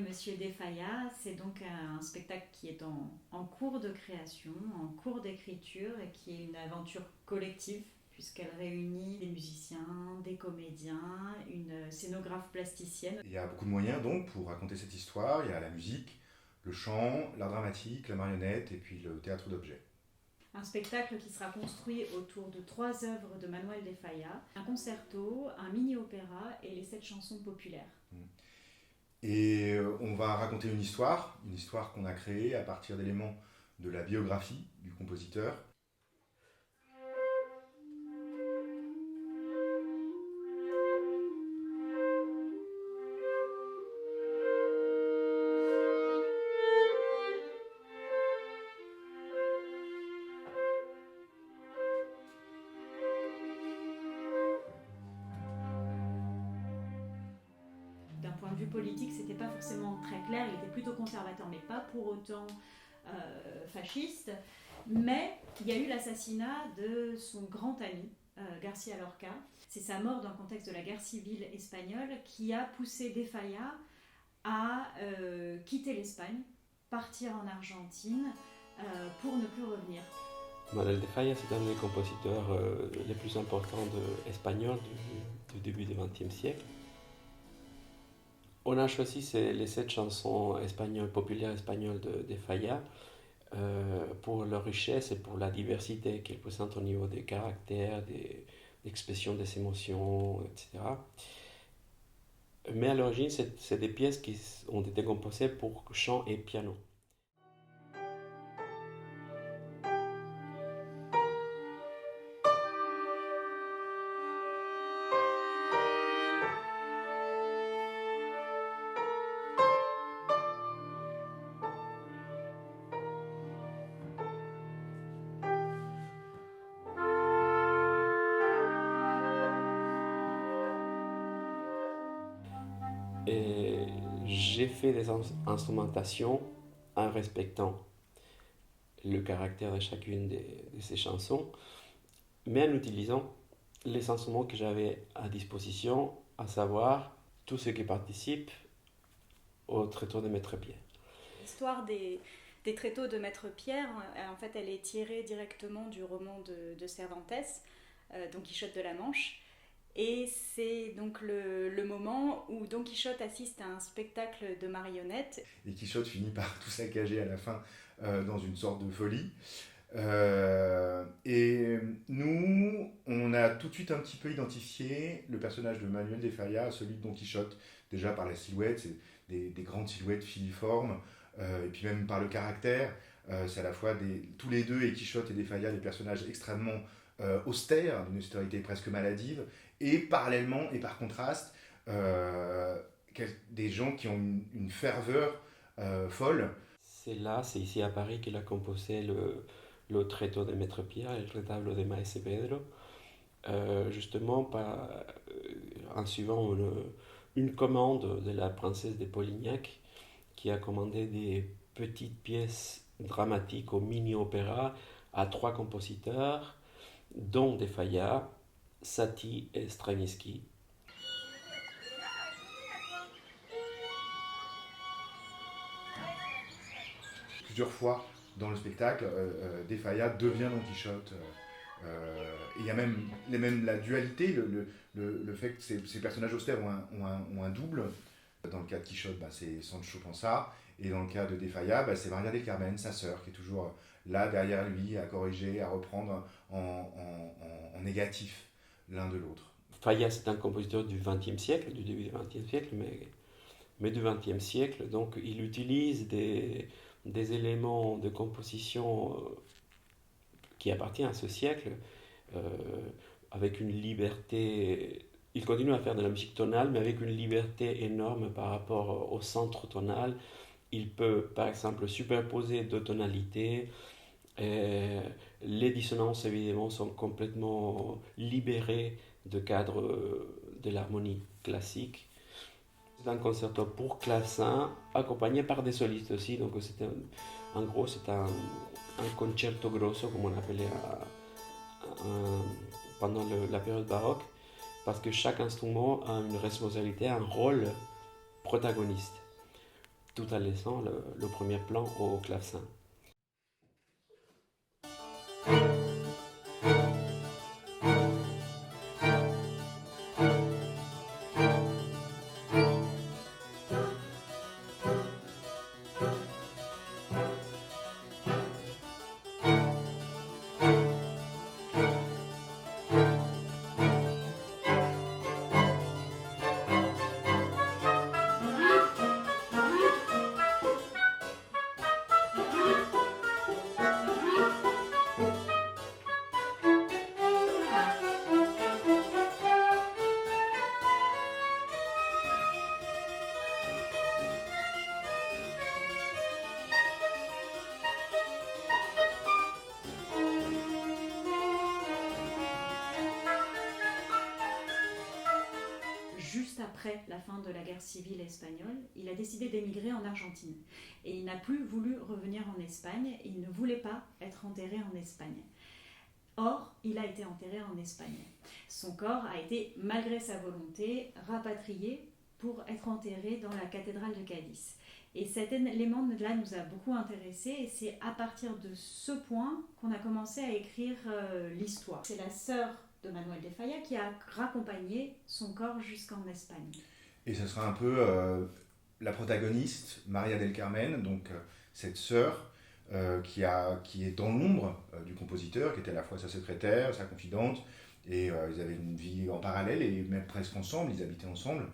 Monsieur De Falla, c'est donc un spectacle qui est en cours de création, en cours d'écriture et qui est une aventure collective puisqu'elle réunit des musiciens, des comédiens, une scénographe plasticienne. Il y a beaucoup de moyens donc pour raconter cette histoire. Il y a la musique, le chant, l'art dramatique, la marionnette et puis le théâtre d'objets. Un spectacle qui sera construit autour de 3 œuvres de Manuel de Falla, un concerto, un mini-opéra et les 7 chansons populaires. Et on va raconter une histoire qu'on a créée à partir d'éléments de la biographie du compositeur. D'un point de vue politique, c'était pas forcément très clair, il était plutôt conservateur, mais pas pour autant fasciste. Mais il y a eu l'assassinat de son grand ami, Garcia Lorca. C'est sa mort dans le contexte de la guerre civile espagnole qui a poussé De Falla à quitter l'Espagne, partir en Argentine pour ne plus revenir. Manuel de Falla, c'est un des compositeurs les plus importants espagnols du début du XXe siècle. On a choisi les 7 chansons espagnoles, populaires espagnoles de Falla pour leur richesse et pour la diversité qu'elles présentent au niveau des caractères, d'expression des émotions, etc. Mais à l'origine, c'est des pièces qui ont été composées pour chant et piano. Et j'ai fait des instrumentations en respectant le caractère de chacune de ces chansons, mais en utilisant les instruments que j'avais à disposition, à savoir tous ceux qui participent au tréteau de Maître Pierre. L'histoire des tréteaux de Maître Pierre, en fait, elle est tirée directement du roman de Cervantes, Don Quichotte de la Manche. Et c'est donc le moment où Don Quichotte assiste à un spectacle de marionnettes. Et Quichotte finit par tout saccager à la fin dans une sorte de folie. Et nous, on a tout de suite un petit peu identifié le personnage de Manuel de Falla à celui de Don Quichotte, déjà par la silhouette, c'est des grandes silhouettes filiformes, et puis même par le caractère. C'est à la fois tous les deux, et Quichotte et de Falla, des personnages extrêmement austères, d'une austérité presque maladive, et parallèlement et par contraste, des gens qui ont une ferveur folle. C'est ici à Paris qu'il a composé le tréteau de Maître Pierre et le retablo de Maese Pedro, justement en suivant une commande de la princesse de Polignac qui a commandé des petites pièces dramatiques au mini-opéra à 3 compositeurs, dont De Falla, Satie et Stravinsky. Plusieurs fois dans le spectacle, De Falla devient Don Quichotte. Il y a même la dualité, le fait que ces personnages austères ont un double. Dans le cas de Quichotte, c'est Sancho Panza, et dans le cas de De Falla, c'est Maria del Carmen, sa sœur, qui est toujours là derrière lui, à corriger, à reprendre en négatif l'un de l'autre. Falla, c'est un compositeur du XXe siècle, du début du XXe siècle, mais du XXe siècle, donc il utilise des éléments de composition qui appartiennent à ce siècle, avec une liberté. Il continue à faire de la musique tonale, mais avec une liberté énorme par rapport au centre tonal. Il peut, par exemple, superposer 2 tonalités. Les dissonances, évidemment, sont complètement libérées de cadre de l'harmonie classique. C'est un concerto pour clavecin, accompagné par des solistes aussi. Donc, en gros, c'est un concerto grosso, comme on appelait pendant la période baroque, parce que chaque instrument a une responsabilité, un rôle protagoniste. tout en laissant le premier plan au clavecin. Juste après la fin de la guerre civile espagnole, il a décidé d'émigrer en Argentine. Et il n'a plus voulu revenir en Espagne, et il ne voulait pas être enterré en Espagne. Or, il a été enterré en Espagne. Son corps a été, malgré sa volonté, rapatrié pour être enterré dans la cathédrale de Cadiz. Et cet élément-là nous a beaucoup intéressés, et c'est à partir de ce point qu'on a commencé à écrire l'histoire. C'est la sœur de Manuel de Falla qui a raccompagné son corps jusqu'en Espagne. Et ce sera un peu la protagoniste, Maria del Carmen, donc cette sœur qui est dans l'ombre du compositeur, qui était à la fois sa secrétaire, sa confidente, et ils avaient une vie en parallèle, et même presque ensemble, ils habitaient ensemble.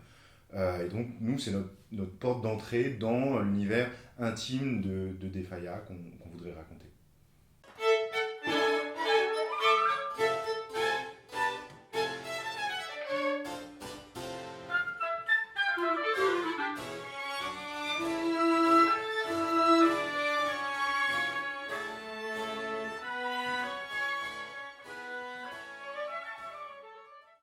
Et donc, nous, c'est notre porte d'entrée dans l'univers intime de Falla qu'on voudrait raconter.